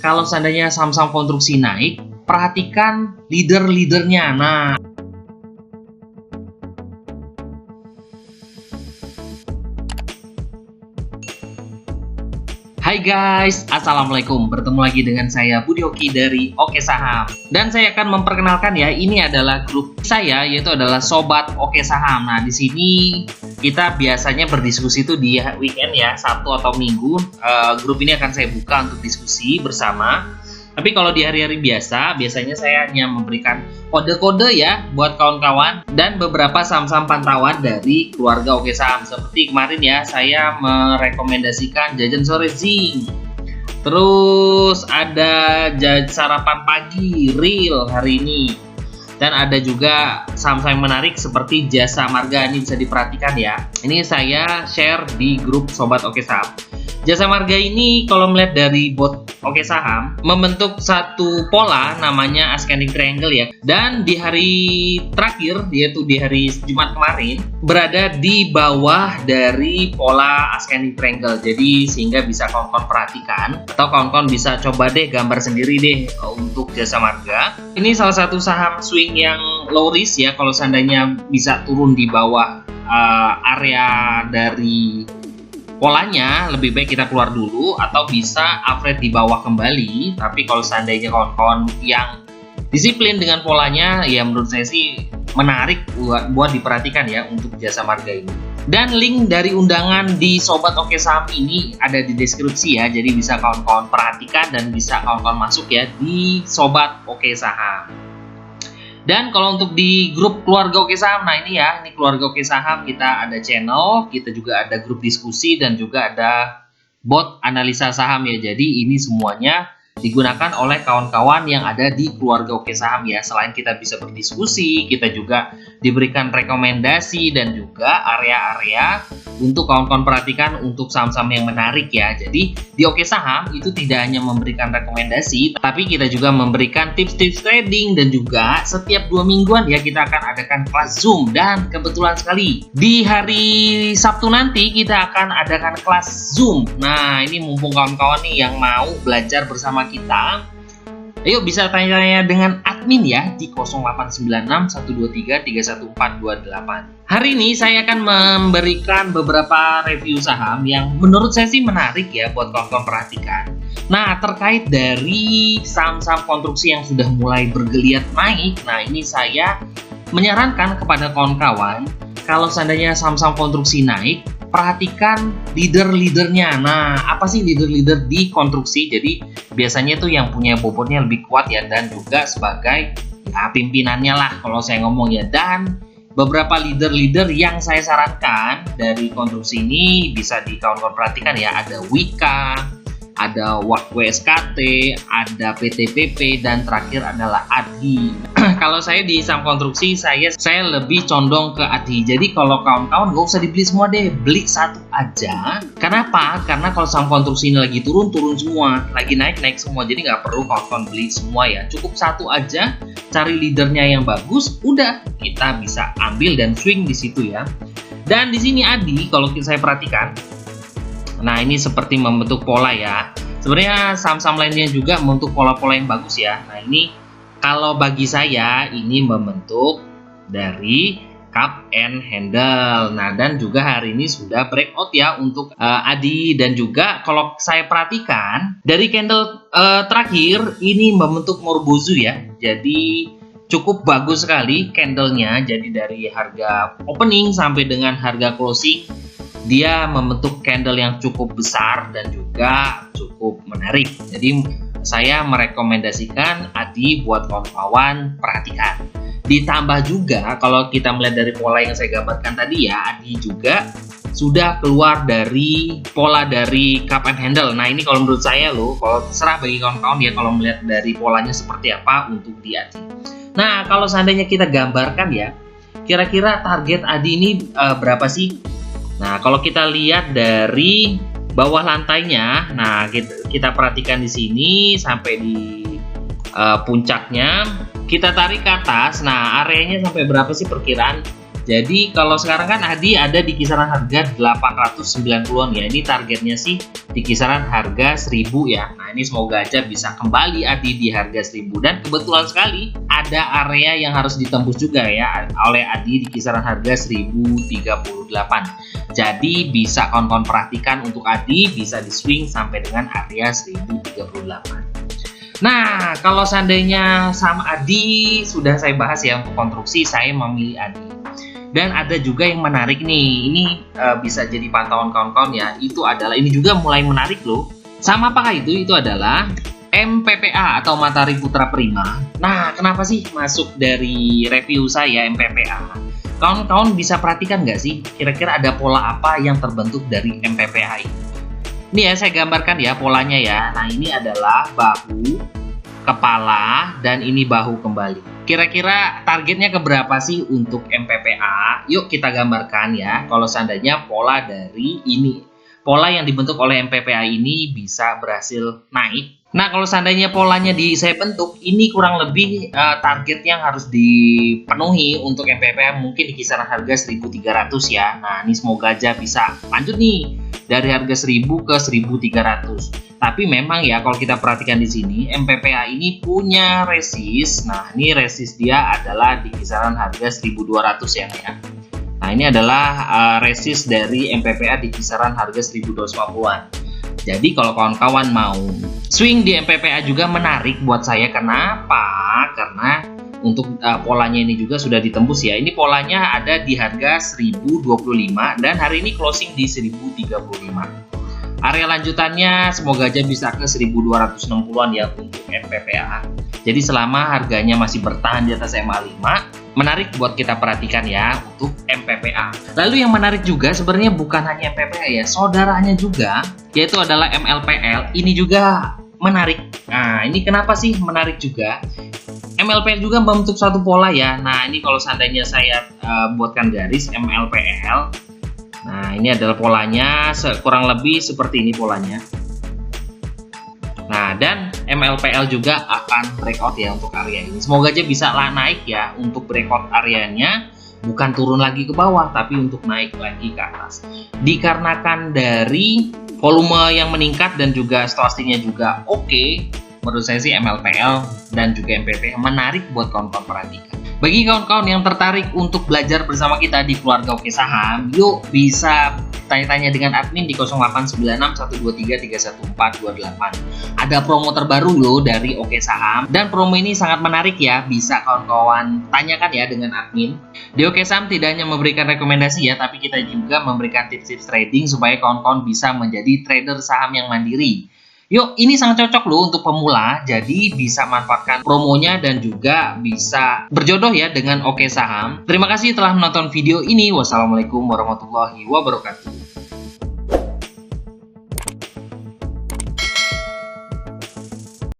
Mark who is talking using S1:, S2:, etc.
S1: kalau seandainya saham-saham konstruksi naik, perhatikan leader-leadernya. Nah, hai guys, assalamualaikum. Bertemu lagi dengan saya Budi Hoki dari Oke Saham. Dan saya akan memperkenalkan ya, ini adalah grup saya, yaitu adalah Sobat Oke Saham. Nah, di sini kita biasanya berdiskusi itu di weekend ya, Sabtu atau Minggu. Grup ini akan saya buka untuk diskusi bersama. Tapi kalau di hari-hari biasanya saya hanya memberikan kode-kode ya buat kawan-kawan dan beberapa saham-saham pantauan dari keluarga Oke Saham. Seperti kemarin ya, saya merekomendasikan jajan sore Zing. Terus ada sarapan pagi Real hari ini. Dan ada juga saham-saham menarik seperti Jasa Marga, ini bisa diperhatikan ya. Ini saya share di grup Sobat Oke Saham. Jasa Marga ini kalau melihat dari bot Oke Saham membentuk satu pola namanya Ascending Triangle ya. Dan di hari terakhir yaitu di hari Jumat kemarin berada di bawah dari pola Ascending Triangle. Jadi sehingga bisa kawan-kawan perhatikan atau kawan-kawan bisa coba deh gambar sendiri deh untuk Jasa Marga. Ini salah satu saham swing yang low risk ya, kalau seandainya bisa turun di bawah area dari polanya, lebih baik kita keluar dulu atau bisa average di bawah kembali. Tapi kalau seandainya kawan-kawan yang disiplin dengan polanya, ya menurut saya sih menarik buat diperhatikan ya untuk Jasa Marga ini. Dan link dari undangan di Sobat Oke Saham ini ada di deskripsi ya, jadi bisa kawan-kawan perhatikan dan bisa kawan-kawan masuk ya di Sobat Oke Saham. Dan kalau untuk di grup keluarga Oke Saham, nah ini ya, ini keluarga Oke Saham, kita ada channel, kita juga ada grup diskusi dan juga ada bot analisa saham ya. Jadi ini semuanya digunakan oleh kawan-kawan yang ada di keluarga Oke Saham ya. Selain kita bisa berdiskusi, kita juga diberikan rekomendasi dan juga area-area untuk kawan-kawan perhatikan untuk saham-saham yang menarik ya. Jadi di Oke Saham itu tidak hanya memberikan rekomendasi, tapi kita juga memberikan tips-tips trading dan juga setiap 2 mingguan ya kita akan adakan kelas Zoom. Dan kebetulan sekali di hari Sabtu nanti kita akan adakan kelas Zoom. Nah, ini mumpung kawan-kawan nih yang mau belajar bersama kita, ayo bisa tanya-tanya dengan admin ya di 0896 123 31428. Hari ini saya akan memberikan beberapa review saham yang menurut saya sih menarik ya buat kawan-kawan perhatikan. Nah, terkait dari saham-saham konstruksi yang sudah mulai bergeliat naik, nah ini saya menyarankan kepada kawan-kawan kalau seandainya saham-saham konstruksi naik, perhatikan leader-leadernya. Nah, apa sih leader-leader di konstruksi? Jadi biasanya tuh yang punya bobotnya lebih kuat ya, dan juga sebagai ya, pimpinannya lah kalau saya ngomong ya. Dan beberapa leader-leader yang saya sarankan dari konstruksi ini bisa di kawan-kawan perhatikan ya. Ada Wika, ada WSKT, ada PTPP, dan terakhir adalah ADI. Kalau saya di saham konstruksi, saya lebih condong ke ADI. Jadi kalau kawan-kawan nggak usah dibeli semua deh, beli satu aja. Kenapa? Karena kalau saham konstruksi ini lagi turun semua, lagi naik semua. Jadi nggak perlu kawan-kawan beli semua ya. Cukup satu aja, cari leadernya yang bagus, udah kita bisa ambil dan swing di situ ya. Dan di sini ADI, kalau saya perhatikan, nah ini seperti membentuk pola ya. Sebenarnya saham-saham lainnya juga membentuk pola-pola yang bagus ya. Nah ini kalau bagi saya ini membentuk dari cup and handle. Nah dan juga hari ini sudah breakout ya untuk ADI. Dan juga kalau saya perhatikan dari candle terakhir ini membentuk Morbozu ya. Jadi cukup bagus sekali candlenya. Jadi dari harga opening sampai dengan harga closing, dia membentuk candle yang cukup besar dan juga cukup menarik. Jadi saya merekomendasikan ADI buat kawan-kawan perhatikan. Ditambah juga kalau kita melihat dari pola yang saya gambarkan tadi ya, ADI juga sudah keluar dari pola dari cup and handle. Nah ini kalau menurut saya loh, kalau terserah bagi kawan-kawan ya kalau melihat dari polanya seperti apa untuk di ADI. Nah kalau seandainya kita gambarkan ya, kira-kira target ADI ini berapa sih? Nah, kalau kita lihat dari bawah lantainya, nah kita perhatikan di sini sampai di puncaknya, kita tarik ke atas. Nah, areanya sampai berapa sih perkiraan? Jadi kalau sekarang kan Adi ada di kisaran harga 890-an ya. Ini targetnya sih di kisaran harga 1000 ya. Nah, ini semoga aja bisa kembali Adi di harga 1000. Dan kebetulan sekali ada area yang harus ditembus juga ya oleh Adi di kisaran harga 1038. Jadi bisa kawan-kawan perhatikan untuk Adi bisa di swing sampai dengan area 1038. Nah, kalau seandainya sama Adi sudah saya bahas ya untuk konstruksi, saya memilih Adi. Dan ada juga yang menarik nih, ini bisa jadi pantauan kawan-kawan ya. Itu adalah, ini juga mulai menarik loh. Sama apakah itu? Itu adalah MPPA atau Matahari Putra Prima. Nah, kenapa sih masuk dari review saya MPPA? Kawan-kawan bisa perhatikan nggak sih, kira-kira ada pola apa yang terbentuk dari MPPA ini? Ini ya, saya gambarkan ya polanya ya. Nah, ini adalah bahu, kepala, dan ini bahu kembali. Kira-kira targetnya keberapa sih untuk MPPA? Yuk kita gambarkan ya. Kalau seandainya pola dari ini, pola yang dibentuk oleh MPPA ini bisa berhasil naik. Nah, kalau seandainya polanya saya bentuk, ini kurang lebih target yang harus dipenuhi untuk MPPA mungkin di kisaran harga 1300 ya. Nah, ini semoga aja bisa lanjut nih dari harga 1000 ke 1300. Tapi memang ya kalau kita perhatikan di sini MPPA ini punya resist. Nah, ini resist dia adalah di kisaran harga 1200 ya. Nah, ini adalah resist dari MPPA di kisaran harga 1250-an. Jadi kalau kawan-kawan mau swing di MPPA juga menarik buat saya. Kenapa? Karena untuk polanya ini juga sudah ditembus ya. Ini polanya ada di harga 1025 dan hari ini closing di 1035. Area lanjutannya semoga aja bisa ke 1260-an ya untuk MPPA. Jadi selama harganya masih bertahan di atas MA5, menarik buat kita perhatikan ya untuk MPPA. Lalu yang menarik juga sebenarnya bukan hanya MPPA ya, saudaranya juga, yaitu adalah MLPL. Ini juga menarik. Nah, ini kenapa sih menarik juga? MLPL juga membentuk satu pola ya. Nah, ini kalau seandainya saya buatkan garis MLPL. Nah, ini adalah polanya, kurang lebih seperti ini polanya. Nah, dan MLPL juga akan breakout ya untuk area ini. Semoga aja bisa naik ya untuk breakout areanya. Bukan turun lagi ke bawah, tapi untuk naik lagi ke atas. Dikarenakan dari volume yang meningkat dan juga stokastiknya juga oke. Menurut saya sih MLPL dan juga MPP menarik buat kawan-kawan perhatikan. Bagi kawan-kawan yang tertarik untuk belajar bersama kita di Keluarga Oke Saham, yuk bisa tanya-tanya dengan admin di 0896 123 31428. Ada promo terbaru loh dari Oke Saham, dan promo ini sangat menarik ya, bisa kawan-kawan tanyakan ya dengan admin. Di Oke Saham tidak hanya memberikan rekomendasi ya, tapi kita juga memberikan tips-tips trading supaya kawan-kawan bisa menjadi trader saham yang mandiri. Yuk, ini sangat cocok loh untuk pemula, jadi bisa manfaatkan promonya dan juga bisa berjodoh ya dengan Oke Saham. Terima kasih telah menonton video ini. Wassalamualaikum warahmatullahi wabarakatuh.